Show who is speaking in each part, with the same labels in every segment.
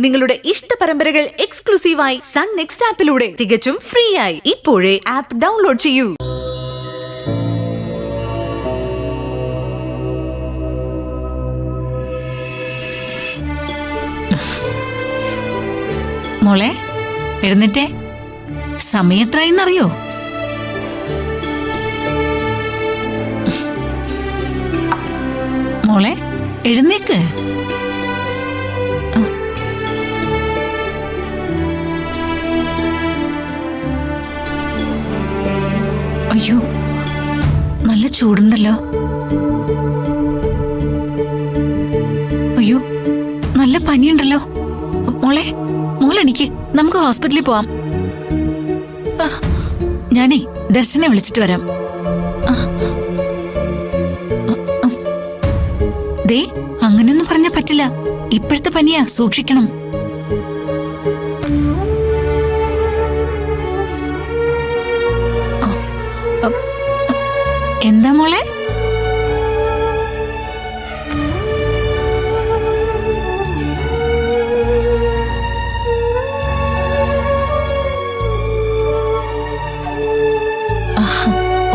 Speaker 1: നിങ്ങളുടെ ഇഷ്ട പരമ്പരകൾ എക്സ്ക്ലൂസീവായി സൺ നെക്സ്റ്റ് ആപ്പിലൂടെ തികച്ചും ഫ്രീ ആയി ഇപ്പോഴേ ആപ്പ് ഡൗൺലോഡ് ചെയ്യൂ.
Speaker 2: മോളെ എഴുന്നേറ്റേ, സമയം എത്രയെന്നറിയോ? മോളെ എഴുന്നേക്ക്. അയ്യോ, നല്ല ചൂടുണ്ടല്ലോ. അയ്യോ, നല്ല പനിയുണ്ടല്ലോ. മോളെ മോളെണിക്ക്, നമുക്ക് ഹോസ്പിറ്റലിൽ പോവാം. ഞാനേ ദർശനെ വിളിച്ചിട്ട് വരാം. ദേ, അങ്ങനെയൊന്നും പറഞ്ഞാ പറ്റില്ല. ഇപ്പോഴത്തെ പനിയാ, സൂക്ഷിക്കണം. എന്താ മോളെ?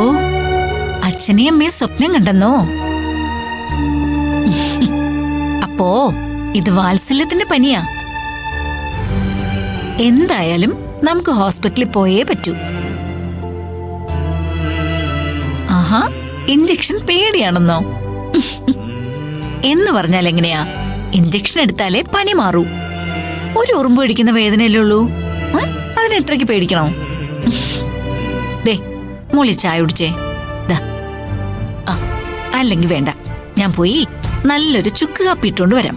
Speaker 2: ഓ, അച്ഛനെയും അമ്മയും സ്വപ്നം കണ്ടെന്നോ? അപ്പോ ഇത് വാത്സല്യത്തിന്റെ പനിയാ. എന്തായാലും നമുക്ക് ഹോസ്പിറ്റലിൽ പോയേ പറ്റൂ. ആഹാ, ഇഞ്ചക്ഷൻ പേടിയാണെന്നോ? എന്ന് പറഞ്ഞാൽ എങ്ങനെയാ? ഇഞ്ചക്ഷൻ എടുത്താലേ പനി മാറൂ. ഒരു ഉറുമ്പ് പിടിക്കുന്ന വേദനയല്ലേ ഉള്ളൂ, അതിന് എത്രയ്ക്ക് പേടിക്കണോ? ദേ, മോളി ചായ കുടിച്ചേ. അല്ലെങ്കിൽ വേണ്ട, ഞാൻ പോയി നല്ലൊരു ചുക്ക് കാപ്പി ഇട്ടുകൊണ്ട് വരാം.